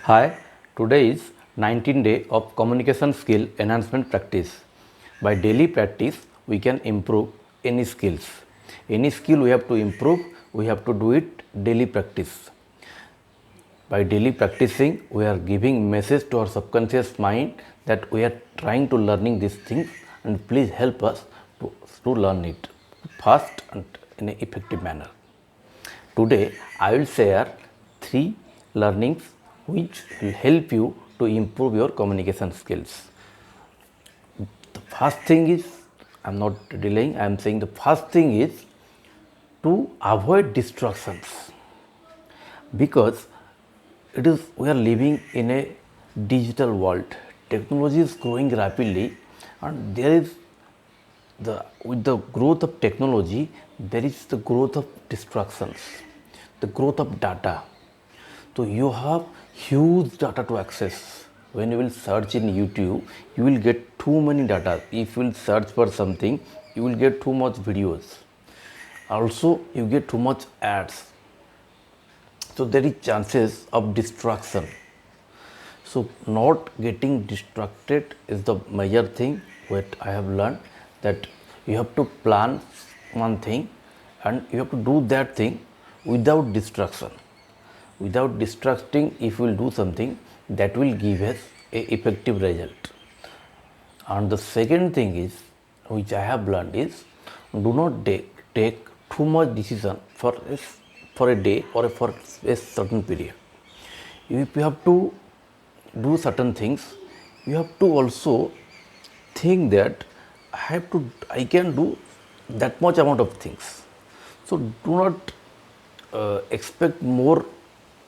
Hi, today is 19th day of communication skill enhancement practice. By daily practice, we can improve any skills. Any skill we have to improve, we have to do it daily practice. By daily practicing, we are giving message to our subconscious mind that we are trying to learning these things and please help us to learn it fast and in an effective manner. Today, I will share 3 learnings which will help you to improve your communication skills. The first thing is, I am not delaying, I am saying the first thing is to avoid distractions, because it is we are living in a digital world. Technology is growing rapidly, and there is with the growth of technology, there is the growth of distractions, the growth of data. So you have huge data to access. When you will search in YouTube, you will get too many data. If you will search for something, you will get too much videos. Also, you get too much ads. So there is chances of distraction. So not getting distracted is the major thing what I have learned, that you have to plan one thing and you have to do that thing without distraction. Without distracting, if you will do something, that will give us a effective result. And the second thing is, which I have learned, is do not take too much decision for a day or for a certain period. If you have to do certain things, you have to also think that I can do that much amount of things. So do not expect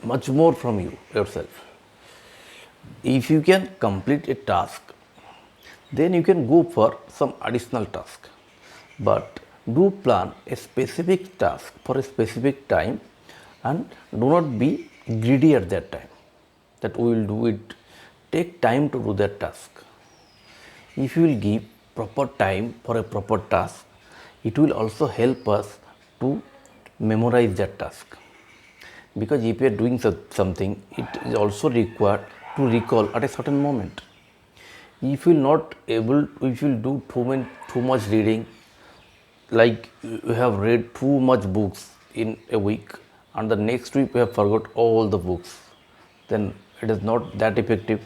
much more from yourself. If you can complete a task, then you can go for some additional task. But do plan a specific task for a specific time and do not be greedy at that time, that we will do it. Take time to do that task. If you will give proper time for a proper task, it will also help us to memorize that task. Because if you are doing something, it is also required to recall at a certain moment. If you will not able, if you will do too much reading, like you have read too much books in a week and the next week you have forgot all the books, then it is not that effective.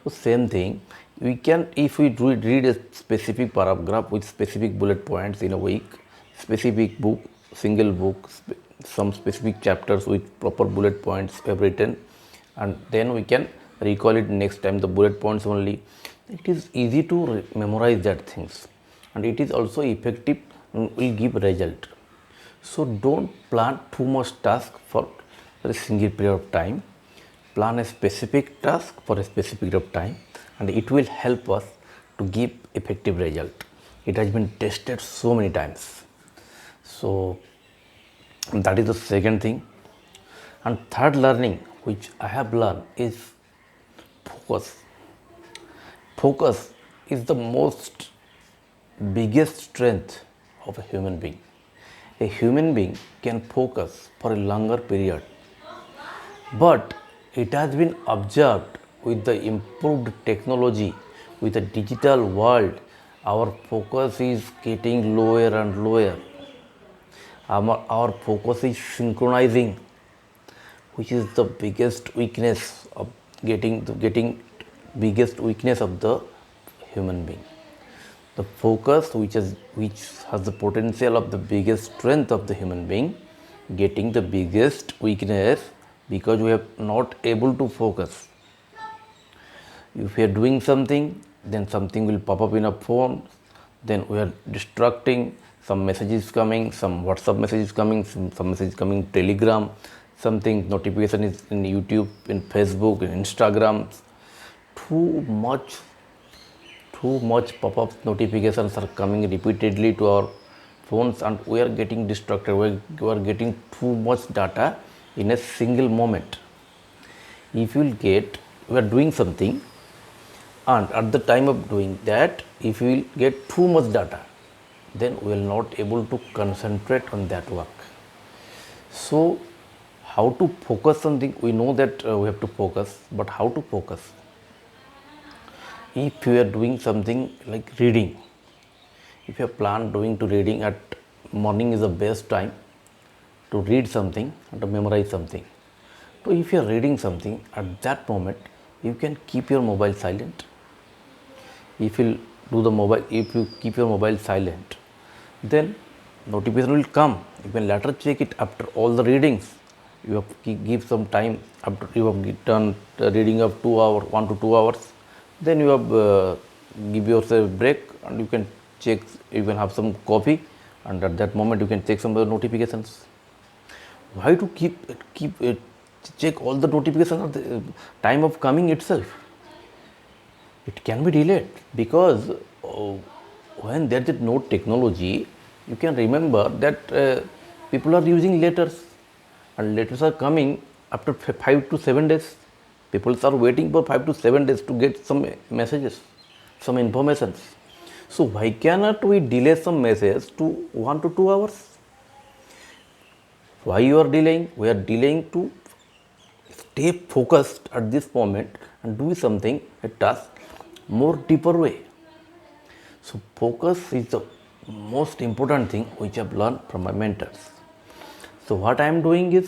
So same thing, we can, if we read a specific paragraph with specific bullet points in a week, specific book, single book, some specific chapters with proper bullet points we have written, and then we can recall it next time the bullet points only. It is easy to memorize that things, and it is also effective and will give result. So don't plan too much task for a single period of time. Plan a specific task for a specific period of time, and it will help us to give effective result. It has been tested so many times. So that is the second thing. And third learning which I have learned is focus. Focus is the most biggest strength of a human being. A human being can focus for a longer period, but it has been observed with the improved technology, with the digital world, our focus is getting lower and lower. Our focus is synchronizing, which is the biggest weakness of getting biggest weakness of the human being. The focus, which has the potential of the biggest strength of the human being, getting the biggest weakness because we are not able to focus. If we are doing something, then something will pop up in our phone, then we are distracting, some messages coming, some WhatsApp messages coming, some messages coming Telegram, something notification is in YouTube, in Facebook, in Instagram. Too much pop-up notifications are coming repeatedly to our phones, and we are getting distracted. We are getting too much data in a single moment. If you are doing something, and at the time of doing that, if you will get too much data, then we will not able to concentrate on that work. So how to focus something, we know that we have to focus, but how to focus? If you are doing something like reading, if you have planned doing to reading at morning is the best time to read something and to memorize something. So if you are reading something at that moment, you can keep your mobile silent. If you keep your mobile silent, then notification will come. You can later check it after all the readings. You have to give some time after you have done the reading of 2 hours, 1 to 2 hours. Then you have give yourself a break and you can check. You can have some coffee, and at that moment you can check some of the notifications. Why to keep check all the notifications at the time of coming itself? It can be delayed because when there is no technology, you can remember that people are using letters, and letters are coming after 5 to 7 days. People are waiting for 5 to 7 days to get some messages, some informations. So why cannot we delay some message to 1 to 2 hours? Why you are delaying? We are delaying to stay focused at this moment and do something, a task, more deeper way. So focus is the most important thing which I have learned from my mentors. So what I am doing is,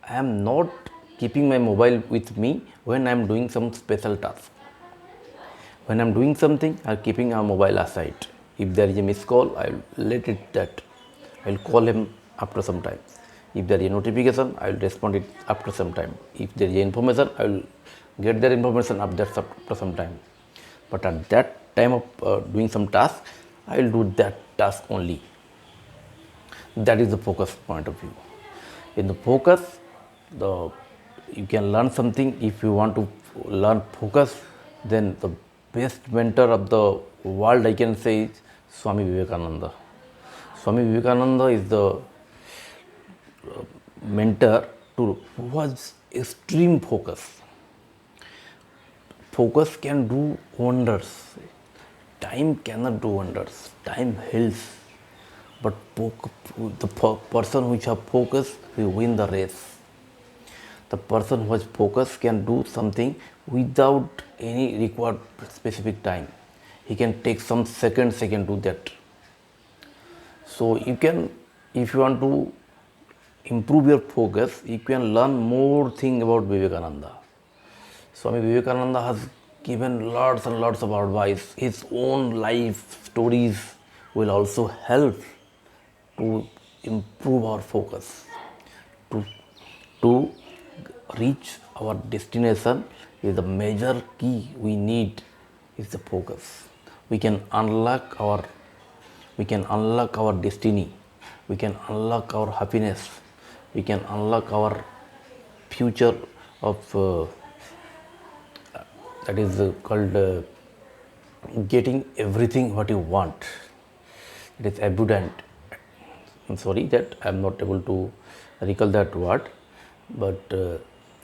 I am not keeping my mobile with me when I am doing some special task. When I am doing something, I am keeping our mobile aside. If there is a missed call, I will let it that. I will call him after some time. If there is a notification, I will respond it after some time. If there is information, I will get that information after some time. But at that time of doing some task, I will do that task only. That is the focus point of view. In the focus, you can learn something. If you want to learn focus, then the best mentor of the world, I can say, is Swami Vivekananda. Swami Vivekananda is the mentor who was extreme focus. Focus can do wonders. Time cannot do wonders. Time heals. But the person who has focus will win the race. The person who has focus can do something without any required specific time. He can take some seconds, he can do that. So you can, if you want to improve your focus, you can learn more thing about Vivekananda. Swami Vivekananda has given lots and lots of advice. His own life stories will also help to improve our focus. To reach our destination, is the major key we need is the focus. We can unlock our destiny. We can unlock our happiness. We can unlock our future of that is called getting everything what you want. It is abundant. I'm sorry that I'm not able to recall that word, but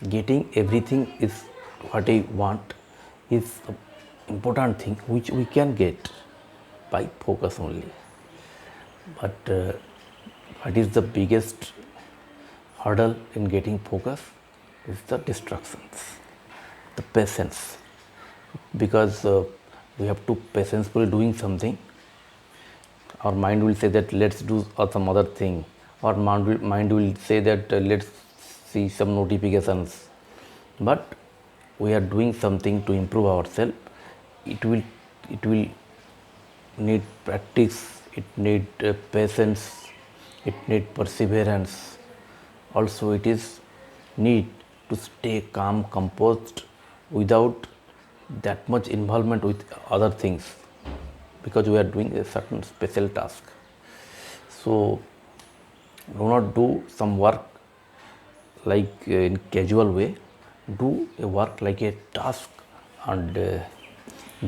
getting everything is what I want is the important thing which we can get by focus only. But what is the biggest hurdle in getting focus is the distractions, the patience, because we have to patiently doing something. Our mind will say that let's do some other thing. Our mind will say that let's see some notifications. But we are doing something to improve ourselves. It will need practice. It need patience. It need perseverance. Also, it is need to stay calm, composed, without that much involvement with other things, because we are doing a certain special task. So do not do some work like in casual way. Do a work like a task and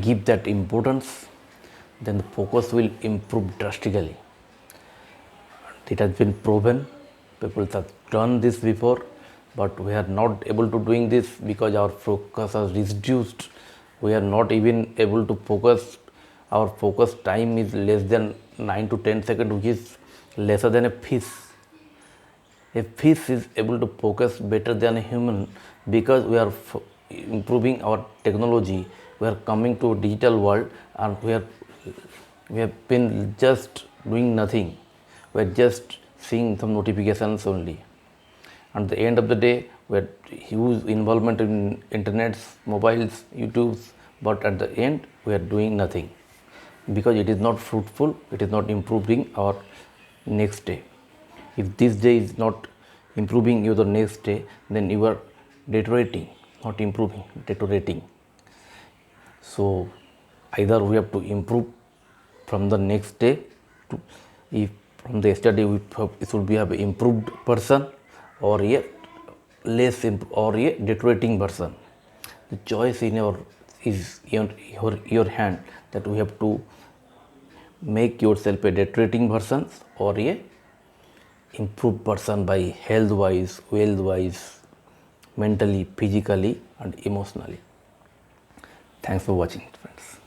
give that importance. Then the focus will improve drastically. It has been proven. People have done this before, but we are not able to doing this because our focus has reduced. We are not even able to focus. Our focus time is less than 9 to 10 seconds, which is lesser than a fish. A fish is able to focus better than a human because we are improving our technology. We are coming to a digital world and we have been just doing nothing. We are just seeing some notifications only. At the end of the day, we have huge involvement in internets, mobiles, YouTubes, but at the end we are doing nothing because it is not fruitful, it is not improving our next day. If this day is not improving you the next day, then you are deteriorating, not improving, deteriorating. So either we have to improve from the next day to, if from the yesterday we should be have improved person or a less or a deteriorating person. The choice in your hand, that we have to make yourself a deteriorating person or a improved person by health wise, wealth wise, mentally, physically and emotionally. Thanks for watching, friends.